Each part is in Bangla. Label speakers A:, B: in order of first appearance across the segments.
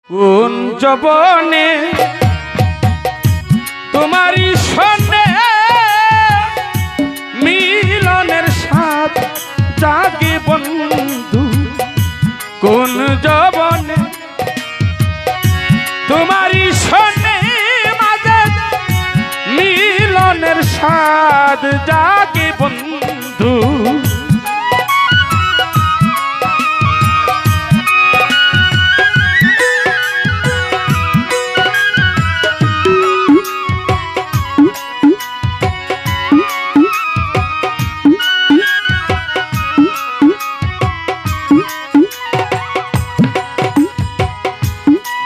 A: কোন জবনে তোমারই সনে মিলনের স্বাদ জাগে বন্ধু। কোন জবনে তোমারই সনে মাঝে মিলনের স্বাদ জাগে বন্ধু।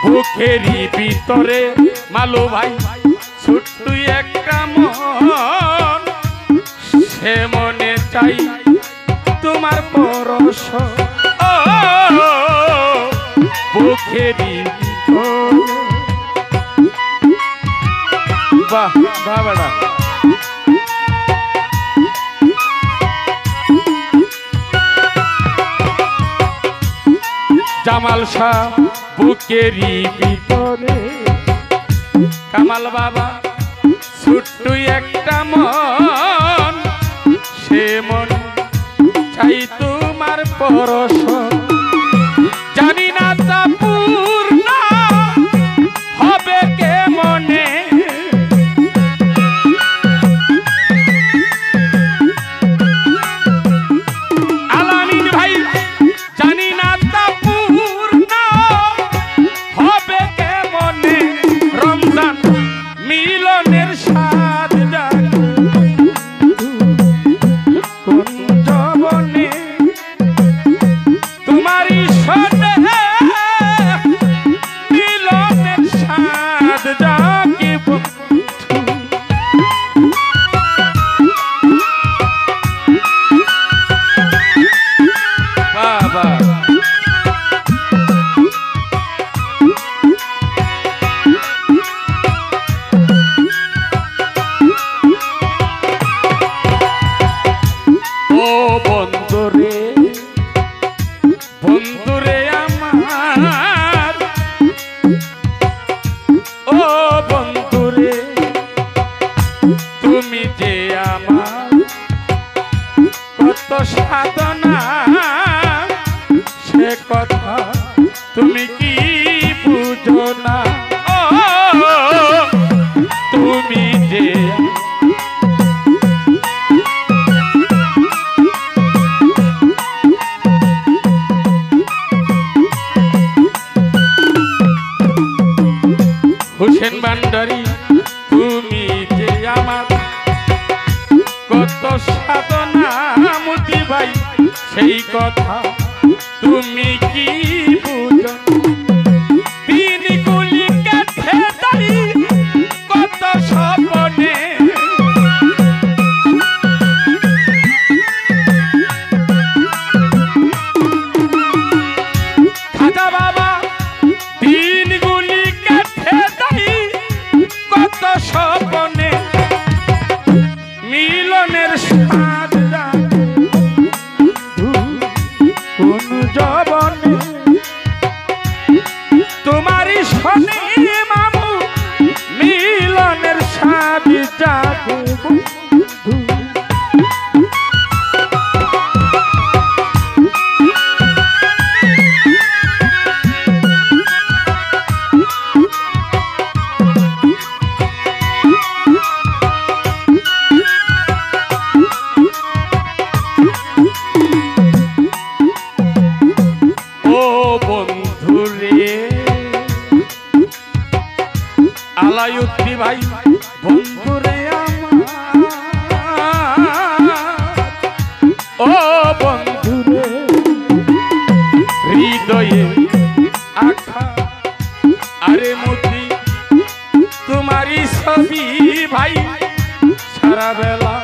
A: বুকেরই ভিতরে মালু ভাই ছোট্ট একটা মন, সে মনে চাই তোমার পরশ। বুকেরই বাহ বাবাটা জামাল শাহ বুকেরই ভিতরে কামাল বাবা ছোট্ট একটা মন, সে মন চাই তোমার পরশ। জানি না তা পূর্ণ হবে কে মনে, আলামিন ভাই জানি না তা পূর্ণ হবে কে মনে। রমজান মিলনের স্বাদ জাগে কোন জবনে তোমারই সনে মিলনের স্বাদ জাগে বাবা। ও বন্ধুরে বন্ধুরে আমার, ও বন্ধুরে তুমি যে আমার কত সাধনা, সে কথা তুমি কি বুঝো না। তুমি যে হুসেন ভান্ডারী তুমি যে আমার কত সাধনা, মতি ভাই সেই কথা তুমি কি বুঝো। তিন গুলি কাছে দাঁড়ি কত স্বপনে, খাজা বাবা তিন গুলি কাছে দাঁড়ি কত স্বপনে মিলনের স্বাদ জাগে কোন জবনে তোমারই সনে মামু মিলনের স্বাদ জাগে বন্ধু। ও বন্ধুরে আলাউদ্দিন ভাই বন্ধুরে আমার, ও বন্ধুরে হৃদয়ে আখা আরে মতি তোমারই ছবি ভাই, সারা বেলা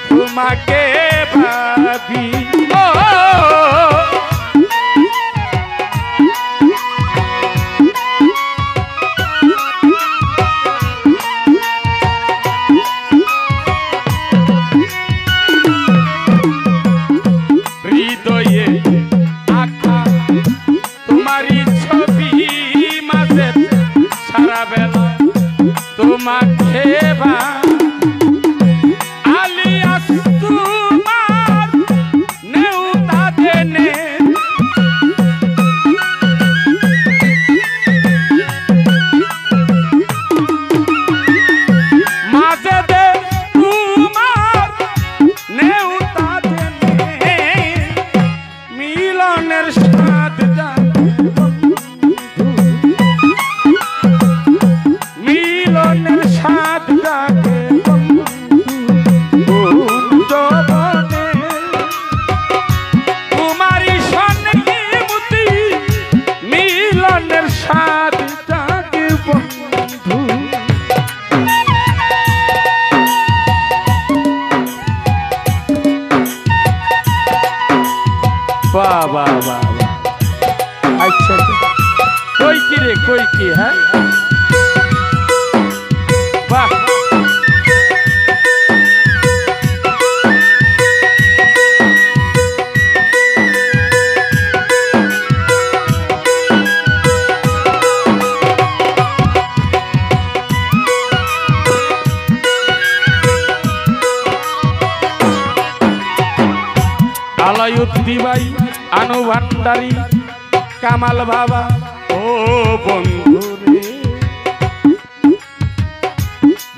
A: তোমাকে ভাবি। বাহ বাহ আচ্ছা কই কি রে কই কি হ্যাঁ বাহ আলাউদ্দি ভাই আনু ভান্ডারী কামাল বাবা ও বন্ধুরে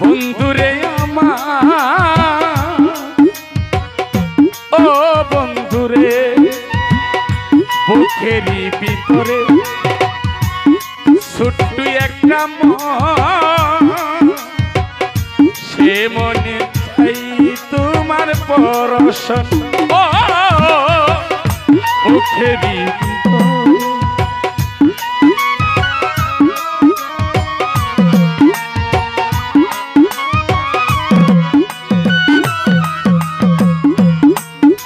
A: বন্ধুরে আমার ও বন্ধুরে বুকেরই ভিতরে ছোট্ট একটা মন সে মনে চাই তোমার পরশন বুকেরই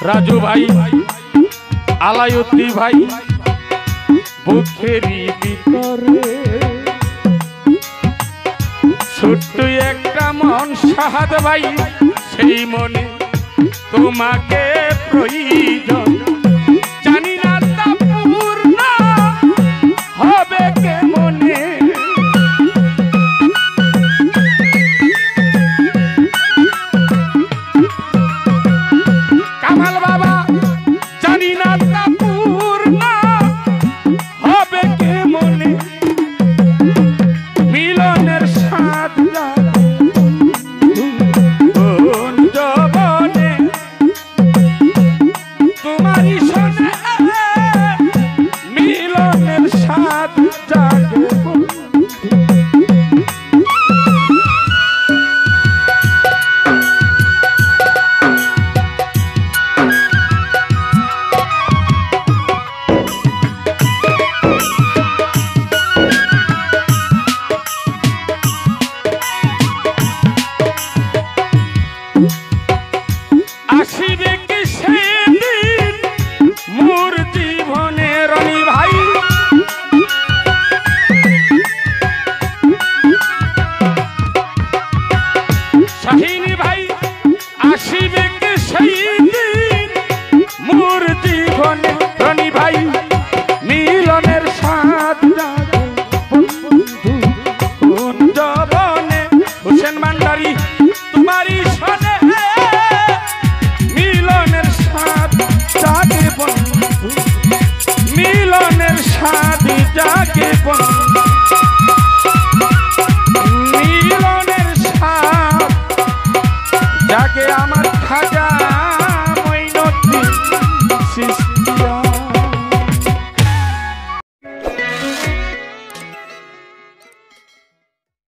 A: রাজু ভাই আলাউদ্দি ভাই বুকেরই ভিতরে ছোট্ট একটা মন সাহাদ ভাই সেই মনে তোমাকে প্রয়োজন জানি না তা পূর্ণ হবে কেমনে কামাল বাবা জানি না তা পূর্ণ হবে কেমনে মিলনের স্বাদ তোমারই সনে মিলনের স্বাদ জাগে আসিবে কি সেদিন মোর জীবনে রনি ভাই শাহিনী ভাই আসিবে কি সেইদিন মোর জীবনে রনি ভাই মিলনের স্বাদ জাগে বন্ধু কোন জবনে হোসেন ভান্ডারী তোমারই সনে মিলনের স্বাদ জাগে বন্ধু মিলনের স্বাদ জাগে বন্ধু মিলনের স্বাদ জাগে আমার